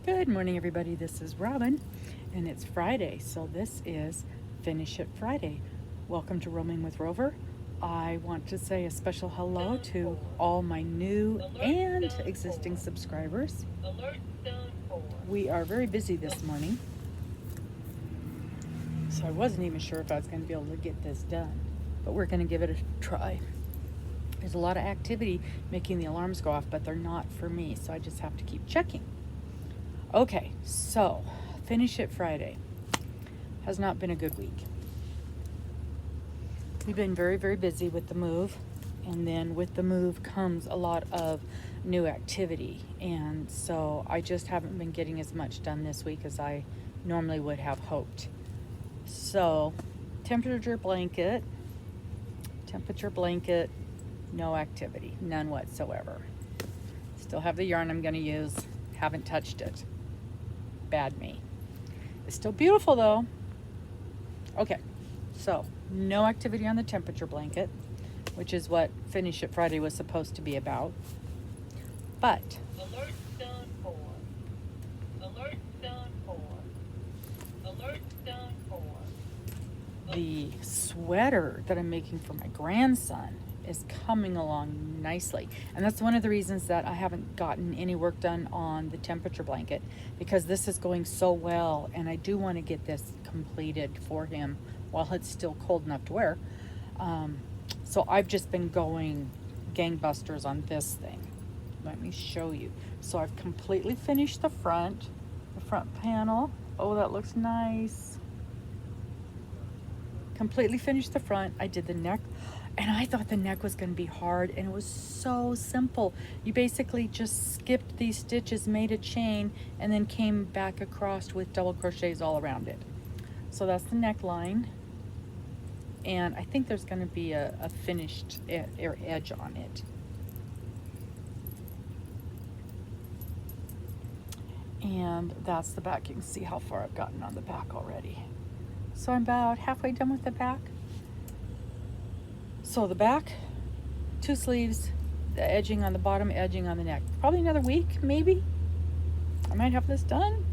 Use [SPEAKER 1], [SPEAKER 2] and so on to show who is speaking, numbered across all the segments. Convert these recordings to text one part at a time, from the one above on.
[SPEAKER 1] Good morning, everybody. This is Robin, and it's Friday, so this is Finish It Friday. Welcome to Roaming with Rover. I want to say a special hello to all my new and existing subscribers. We are very busy this morning, so I wasn't even sure if I was going to be able to get this done, but we're going to give it a try. There's a lot of activity making the alarms go off, but they're not for me, so I just have to keep checking. Okay, so Finish It Friday has not been a good week. We've been very, very busy with the move, and then with the move comes a lot of new activity, and so I just haven't been getting as much done this week as I normally would have hoped. So temperature blanket, no activity, none whatsoever. Still have the yarn I'm going to use, haven't touched it. Bad me. It's still beautiful though. Okay, so no activity on the temperature blanket, which is what Finish It Friday was supposed to be about. But
[SPEAKER 2] Alert done for. Alert done for. Alert done for.
[SPEAKER 1] the sweater that I'm making for my grandson is coming along nicely, and that's one of the reasons that I haven't gotten any work done on the temperature blanket, because this is going so well, and I do want to get this completed for him while it's still cold enough to wear. So I've just been going gangbusters on this thing. Let me show you. So I've completely finished the front panel. Oh, that looks nice. Completely finished the front. I did the neck, and I thought the neck was going to be hard, and it was so simple. You basically just skipped these stitches, made a chain, and then came back across with double crochets all around it. So that's the neckline, and I think there's going to be a finished edge on it. And that's the back. You can see how far I've gotten on the back already. So I'm about halfway done with the back. So the back, 2 sleeves, the edging on the bottom, edging on the neck. Probably another week, maybe. I might have this done.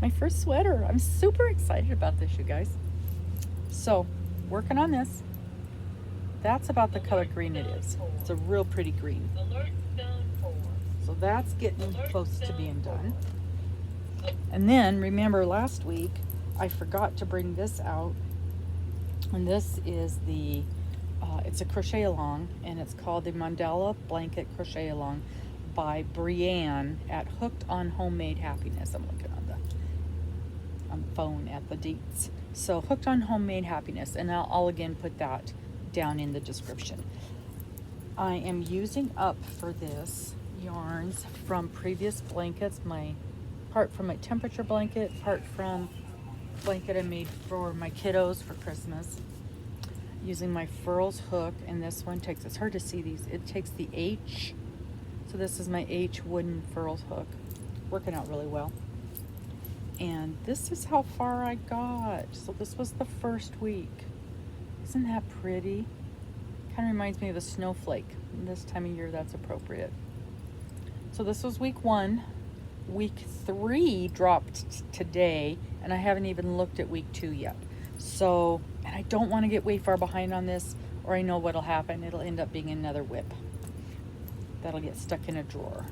[SPEAKER 1] My first sweater. I'm super excited about this, you guys. So, working on this. That's about the color green it is. It's a real pretty green.
[SPEAKER 2] Alert done for.
[SPEAKER 1] So that's getting close to being done. And then, remember last week, I forgot to bring this out. And this is the it's a crochet along, and it's called the Mandala Blanket Crochet Along by Brianne at Hooked on Homemade Happiness. I'm looking on the phone at the deets. So Hooked on Homemade Happiness, and I'll again put that down in the description. I am using up for this yarns from previous blankets, part from my temperature blanket, part from blanket I made for my kiddos for Christmas, using my Furls hook. And this one takes, it's hard to see these, it takes the H, so this is my H wooden Furls hook, working out really well. And this is how far I got. So this was the first week. Isn't that pretty? Kind of reminds me of a snowflake. And this time of year, that's appropriate. So this was week 1. Week 3 dropped today, and I haven't even looked at week 2 yet. So, and I don't want to get way far behind on this, or I know what'll happen. It'll end up being another whip that'll get stuck in a drawer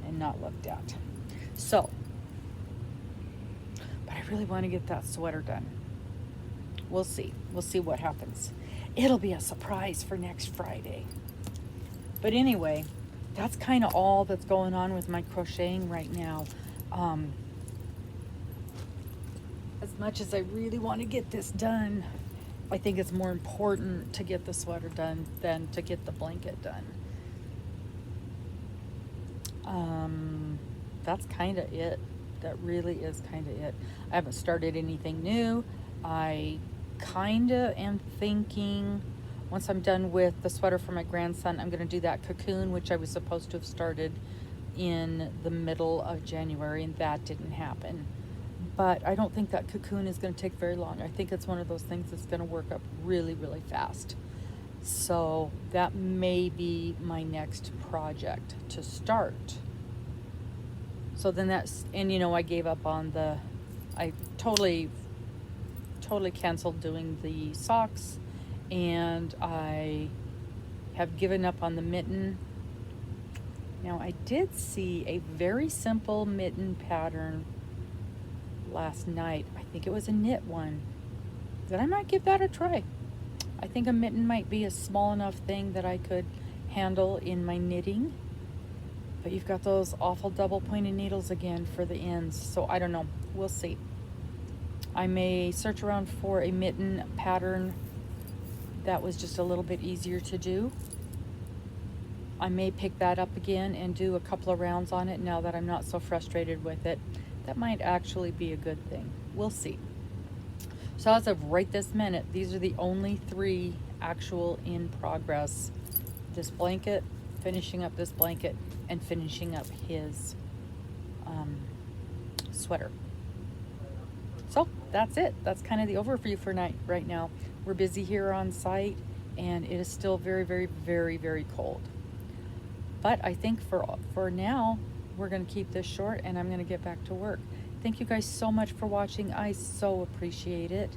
[SPEAKER 1] and not looked at. So, but I really want to get that sweater done. We'll see what happens. It'll be a surprise for next Friday. But anyway, that's kind of all that's going on with my crocheting right now. As much as I really want to get this done, I think it's more important to get the sweater done than to get the blanket done. That's kind of it. That really is kind of it. I haven't started anything new. I kind of am thinking, once I'm done with the sweater for my grandson, I'm going to do that cocoon, which I was supposed to have started in the middle of January, and that didn't happen. But I don't think that cocoon is going to take very long. I think it's one of those things that's going to work up really, really fast. So that may be my next project to start. So then that's, and you know, I gave up on the, I totally canceled doing the socks, and I have given up on the mitten. Now I did see a very simple mitten pattern last night. I think it was a knit one. Then I might give that a try. I think a mitten might be a small enough thing that I could handle in my knitting. But you've got those awful double pointed needles again for the ends. So I don't know. We'll see. I may search around for a mitten pattern that was just a little bit easier to do. I may pick that up again and do a couple of rounds on it now that I'm not so frustrated with it. That might actually be a good thing. We'll see. So as of right this minute, these are the only 3 actual in progress. This blanket, finishing up this blanket, and finishing up his sweater. So that's it. That's kind of the overview for right now. We're busy here on site, and it is still very, very, very, very cold. But I think for now, we're going to keep this short, and I'm going to get back to work. Thank you guys so much for watching. I so appreciate it.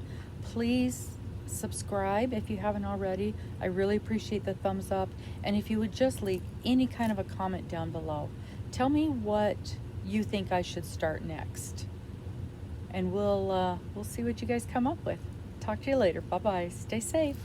[SPEAKER 1] Please subscribe if you haven't already. I really appreciate the thumbs up. And if you would just leave any kind of a comment down below. Tell me what you think I should start next. And we'll see what you guys come up with. Talk to you later. Bye-bye. Stay safe.